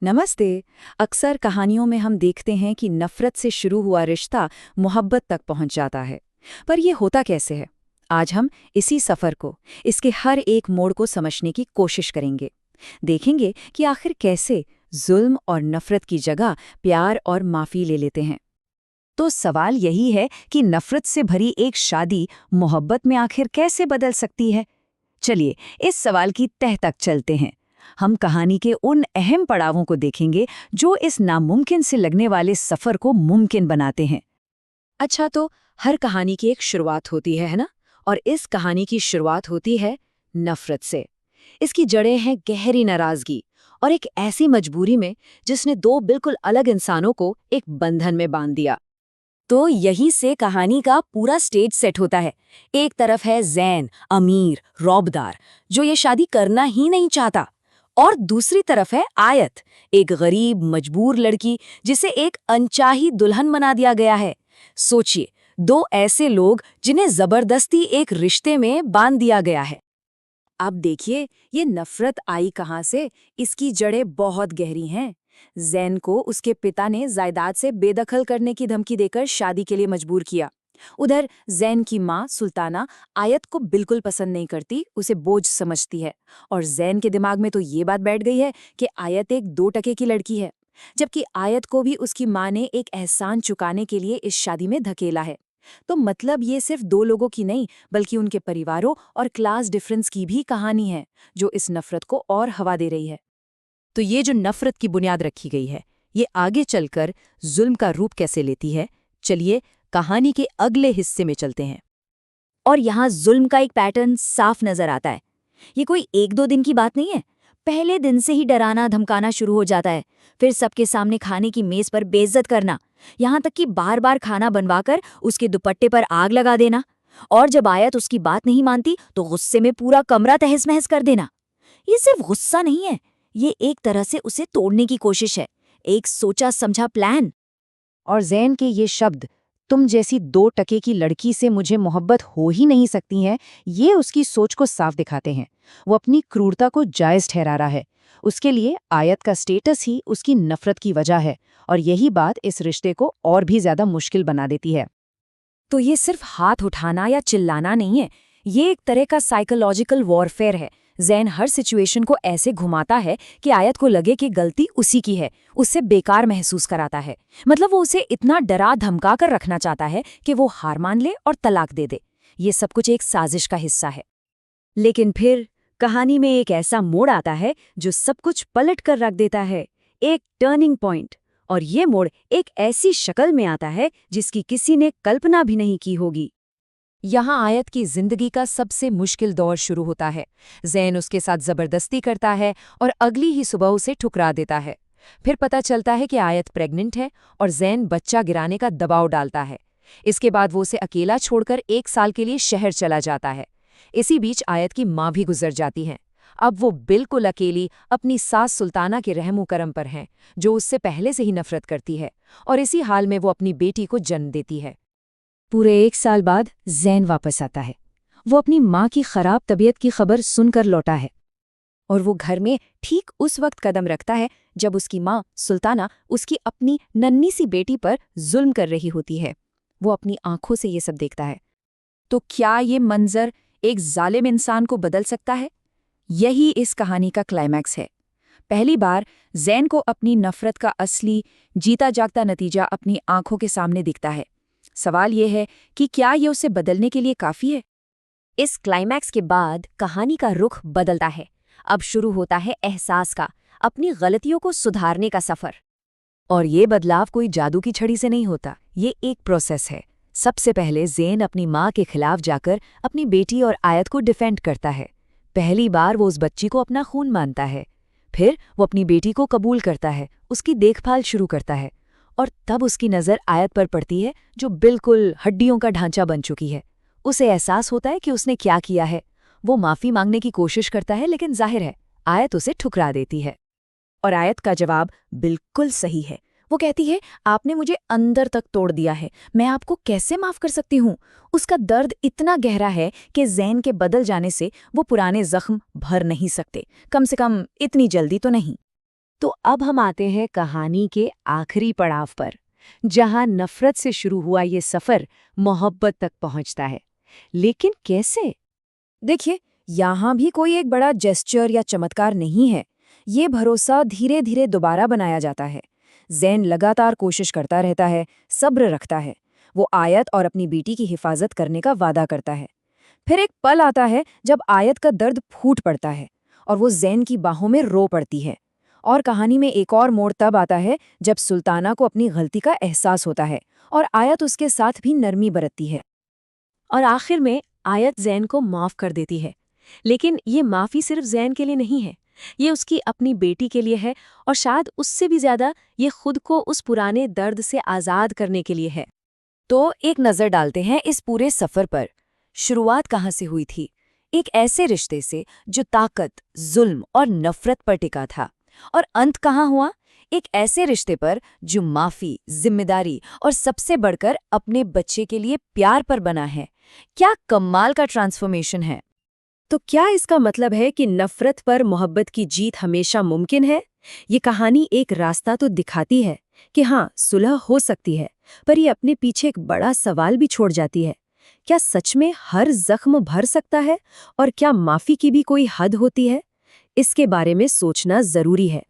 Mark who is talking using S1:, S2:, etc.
S1: नमस्ते। अक्सर कहानियों में हम देखते हैं कि नफरत से शुरू हुआ रिश्ता मोहब्बत तक पहुंच जाता है। पर यह होता कैसे है? आज हम इसी सफर को, इसके हर एक मोड़ को समझने की कोशिश करेंगे। देखेंगे कि आखिर कैसे जुल्म और नफरत की जगह प्यार और माफी ले लेते हैं।
S2: तो सवाल यही है कि नफरत से भरी एक शादी मोहब्बत में आखिर कैसे बदल सकती है। चलिए इस सवाल की तह तक चलते हैं। हम कहानी के उन अहम पड़ावों को देखेंगे जो इस नामुमकिन से लगने वाले सफर को मुमकिन बनाते हैं।
S1: अच्छा, तो हर कहानी की एक शुरुआत होती है ना? और इस कहानी की शुरुआत होती है नफरत से। इसकी जड़ें हैं गहरी नाराजगी और एक ऐसी मजबूरी में जिसने दो बिल्कुल अलग इंसानों को एक बंधन में बांध दिया।
S2: तो यहीं से कहानी का पूरा स्टेज सेट होता है। एक तरफ है जैन, अमीर, रौबदार, जो ये शादी करना ही नहीं चाहता, और दूसरी तरफ है आयत, एक गरीब मजबूर लड़की जिसे एक अनचाही दुल्हन बना दिया गया है। सोचिए, दो ऐसे लोग जिन्हें जबरदस्ती एक रिश्ते में बांध दिया गया है।
S1: अब देखिए, ये नफरत आई कहाँ से? इसकी जड़ें बहुत गहरी हैं। जैन को उसके पिता ने जायदाद से बेदखल करने की धमकी देकर शादी के लिए मजबूर किया। उधर जैन की माँ सुल्ताना आयत को बिल्कुल पसंद नहीं करती, उसे बोझ समझती है। और जैन के दिमाग में तो ये बात बैठ गई है कि आयत एक 2 टके की लड़की है, जबकि आयत को भी उसकी माँ ने एक एहसान चुकाने के लिए इस शादी में धकेला है। तो मतलब ये सिर्फ दो लोगों की नहीं, बल्कि उनके परिवारों और क्लास डिफरेंस की भी कहानी है, जो इस नफरत को और हवा दे रही है।
S2: तो ये जो नफरत की बुनियाद रखी गई है, ये आगे चलकर जुल्म का रूप कैसे लेती है? चलिए कहानी के अगले हिस्से में चलते हैं। और यहाँ जुल्म का एक पैटर्न साफ नजर आता है। ये कोई एक दो दिन की बात नहीं है। पहले दिन से ही डराना धमकाना शुरू हो जाता है। फिर सबके सामने खाने की मेज पर बेइज्जत करना, यहाँ तक कि बार बार खाना बनवाकर उसके दुपट्टे पर आग लगा देना। और जब आयत उसकी बात नहीं मानती तो गुस्से में पूरा कमरा तहस महस कर देना। ये सिर्फ गुस्सा नहीं है, ये एक तरह से उसे तोड़ने की कोशिश है, एक सोचा समझा प्लान। और जैन के ये शब्द, तुम जैसी 2 टके की लड़की से मुझे मोहब्बत हो ही नहीं सकती है, ये उसकी सोच को साफ दिखाते हैं। वो अपनी क्रूरता को जायज ठहरा रहा है। उसके लिए आयत का स्टेटस ही उसकी नफरत की वजह है, और यही बात इस रिश्ते को और भी ज्यादा मुश्किल बना देती है।
S1: तो ये सिर्फ हाथ उठाना या चिल्लाना नहीं है, ये एक तरह का साइकोलॉजिकल वॉरफेयर है। जैन हर सिचुएशन को ऐसे घुमाता है कि आयत को लगे कि गलती उसी की है, उससे बेकार महसूस कराता है। मतलब वो उसे इतना डरा धमका कर रखना चाहता है कि वो हार मान ले और तलाक दे दे। ये सब कुछ एक साजिश का हिस्सा है।
S2: लेकिन फिर कहानी में एक ऐसा मोड़ आता है जो सब कुछ पलट कर रख देता है, एक टर्निंग पॉइंट। और ये मोड़ एक ऐसी शक्ल में आता है जिसकी किसी ने कल्पना भी नहीं की होगी।
S1: यहाँ आयत की जिंदगी का सबसे मुश्किल दौर शुरू होता है। जैन उसके साथ जबरदस्ती करता है और अगली ही सुबह उसे ठुकरा देता है। फिर पता चलता है कि आयत प्रेग्नेंट है और जैन बच्चा गिराने का दबाव डालता है। इसके बाद वो उसे अकेला छोड़कर 1 साल के लिए शहर चला जाता है। इसी बीच आयत की माँ भी गुजर जाती हैं। अब वो बिल्कुल अकेली अपनी सास सुल्ताना के रहमो करम पर हैं, जो उससे पहले से ही नफरत करती है, और इसी हाल में वो अपनी बेटी को जन्म देती है।
S2: पूरे 1 साल बाद जैन वापस आता है। वो अपनी माँ की खराब तबीयत की खबर सुनकर लौटा है।
S1: और वो घर में ठीक उस वक्त कदम रखता है जब उसकी माँ सुल्ताना उसकी अपनी नन्ही सी बेटी पर जुल्म कर रही होती है। वो अपनी आंखों से ये सब देखता है। तो क्या ये मंजर एक जालिम इंसान को बदल सकता है? यही इस कहानी का क्लाइमैक्स है। पहली बार जैन को अपनी नफरत का असली जीता जागता नतीजा अपनी आंखों के सामने दिखता है। सवाल ये है कि क्या ये उसे बदलने के लिए काफी है?
S2: इस क्लाइमैक्स के बाद कहानी का रुख बदलता है। अब शुरू होता है एहसास का, अपनी गलतियों को सुधारने का सफर।
S1: और ये बदलाव कोई जादू की छड़ी से नहीं होता, ये एक प्रोसेस है। सबसे पहले जैन अपनी माँ के खिलाफ जाकर अपनी बेटी और आयत को डिफेंड करता है। पहली बार वो उस बच्ची को अपना खून मानता है। फिर वो अपनी बेटी को कबूल करता है, उसकी देखभाल शुरू करता है। और तब उसकी नज़र आयत पर पड़ती है, जो बिल्कुल हड्डियों का ढांचा बन चुकी है। उसे एहसास होता है कि उसने क्या किया है। वो माफ़ी मांगने की कोशिश करता है, लेकिन जाहिर है आयत उसे ठुकरा देती है। और आयत का जवाब बिल्कुल सही है। वो कहती है, आपने मुझे अंदर तक तोड़ दिया है, मैं आपको कैसे माफ कर सकती हूँ। उसका दर्द इतना गहरा है कि जैन के बदल जाने से वो पुराने जख्म भर नहीं सकते, कम से कम इतनी जल्दी तो नहीं। तो अब हम आते हैं कहानी के आखिरी पड़ाव पर, जहां नफरत से शुरू हुआ ये सफर मोहब्बत तक पहुंचता है। लेकिन कैसे?
S2: देखिए, यहाँ भी कोई एक बड़ा जेस्चर या चमत्कार नहीं है। ये भरोसा धीरे धीरे दोबारा बनाया जाता है। ज़ैन लगातार कोशिश करता रहता है, सब्र रखता है। वो आयत और अपनी बेटी की हिफाजत करने का वादा करता है। फिर एक पल आता है जब आयत का दर्द फूट पड़ता है और वो ज़ैन की बाहों में रो पड़ती है। और कहानी में एक और मोड़ तब आता है जब सुल्ताना को अपनी गलती का एहसास होता है और आयत उसके साथ भी नरमी बरतती है।
S1: और आखिर में आयत ज़ैन को माफ़ कर देती है। लेकिन ये माफ़ी सिर्फ ज़ैन के लिए नहीं है, ये उसकी अपनी बेटी के लिए है, और शायद उससे भी ज़्यादा ये खुद को उस पुराने दर्द से आज़ाद करने के लिए है।
S2: तो एक नज़र डालते हैं इस पूरे सफ़र पर। शुरुआत कहाँ से हुई थी? एक ऐसे रिश्ते से जो ताकत, जुल्म और नफ़रत पर टिका था। और अंत कहाँ हुआ? एक ऐसे रिश्ते पर जो माफ़ी, जिम्मेदारी और सबसे बढ़कर अपने बच्चे के लिए प्यार पर बना है। क्या कमाल का ट्रांसफॉर्मेशन है!
S1: तो क्या इसका मतलब है कि नफ़रत पर मोहब्बत की जीत हमेशा मुमकिन है? ये कहानी एक रास्ता तो दिखाती है कि हाँ, सुलह हो सकती है, पर ये अपने पीछे एक बड़ा सवाल भी छोड़ जाती है। क्या सच में हर जख्म भर सकता है? और क्या माफ़ी की भी कोई हद होती है? इसके बारे में सोचना ज़रूरी है।